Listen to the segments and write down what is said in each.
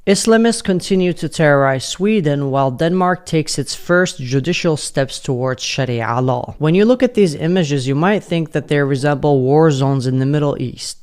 Islamists continue to terrorize Sweden while Denmark takes its first judicial steps towards Sharia law. When you look at these images, you might think that they resemble war zones in the Middle East.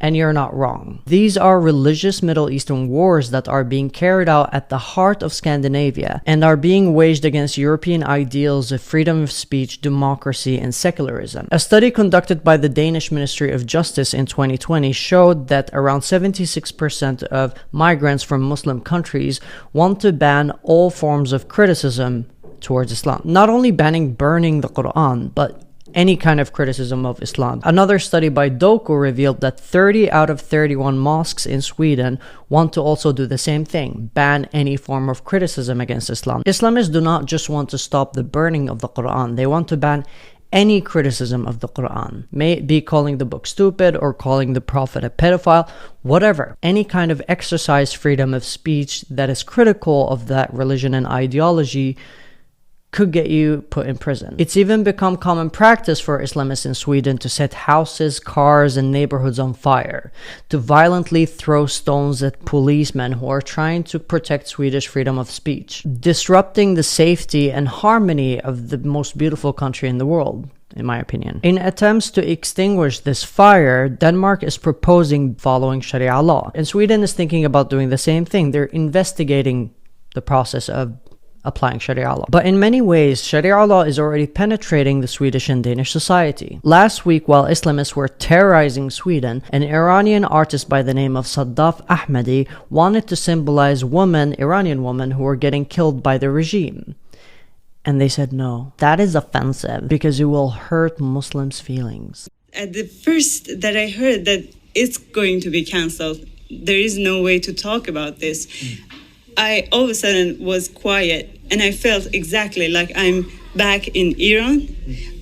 And you're not wrong. These are religious Middle Eastern wars that are being carried out at the heart of Scandinavia and are being waged against European ideals of freedom of speech, democracy, and secularism. A study conducted by the Danish Ministry of Justice in 2020 showed that around 76% of migrants from Muslim countries want to ban all forms of criticism towards Islam. Not only banning burning the Quran, but any kind of criticism of Islam. Another study by Doku revealed that 30 out of 31 mosques in Sweden want to also do the same thing, ban any form of criticism against Islam. Islamists do not just want to stop the burning of the Quran, they want to ban any criticism of the Quran, may it be calling the book stupid or calling the Prophet a pedophile, whatever. Any kind of exercise freedom of speech that is critical of that religion and ideology could get you put in prison. It's even become common practice for Islamists in Sweden to set houses, cars, and neighborhoods on fire, to violently throw stones at policemen who are trying to protect Swedish freedom of speech, disrupting the safety and harmony of the most beautiful country in the world, in my opinion. In attempts to extinguish this fire, Denmark is proposing following Sharia law, and Sweden is thinking about doing the same thing. They're investigating the process of applying Sharia law. But in many ways, Sharia law is already penetrating the Swedish and Danish society. Last week, while Islamists were terrorizing Sweden, an Iranian artist by the name of Saddaf Ahmadi wanted to symbolize Iranian women who were getting killed by the regime. And they said, no, that is offensive because it will hurt Muslims' feelings. At the first that I heard that it's going to be cancelled, there is no way to talk about this. I all of a sudden was quiet and I felt exactly like I'm back in Iran.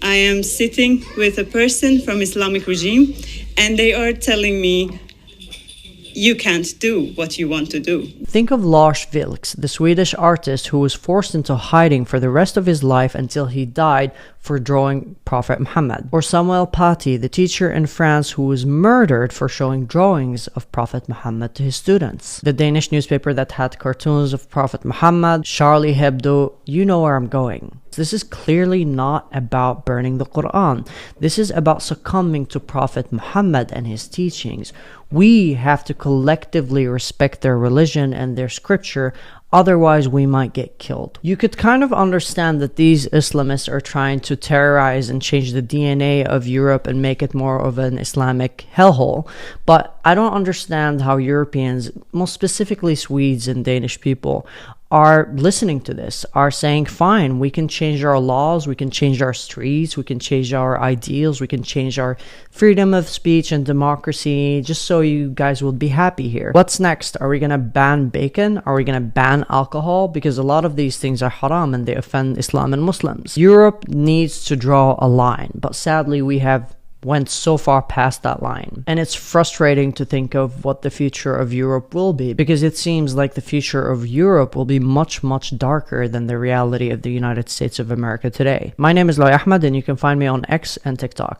I am sitting with a person from Islamic regime and they are telling me, you can't do what you want to do. Think of Lars Vilks, the Swedish artist who was forced into hiding for the rest of his life until he died for drawing Prophet Muhammad. Or Samuel Paty, the teacher in France who was murdered for showing drawings of Prophet Muhammad to his students. The Danish newspaper that had cartoons of Prophet Muhammad, Charlie Hebdo, you know where I'm going. This is clearly not about burning the Quran. This is about succumbing to Prophet Muhammad and his teachings. We have to collectively respect their religion and their scripture, otherwise we might get killed. You could kind of understand that these Islamists are trying to terrorize and change the DNA of Europe and make it more of an Islamic hellhole, but I don't understand how Europeans, most specifically Swedes and Danish people, are listening to this, are saying, fine, we can change our laws, we can change our streets, we can change our ideals, we can change our freedom of speech and democracy, just so you guys will be happy here. What's next? Are we going to ban bacon? Are we going to ban alcohol? Because a lot of these things are haram and they offend Islam and Muslims. Europe needs to draw a line, but sadly we have went so far past that line. And it's frustrating to think of what the future of Europe will be, because it seems like the future of Europe will be much, much darker than the reality of the United States of America today. My name is Loy Ahmed and you can find me on X and TikTok.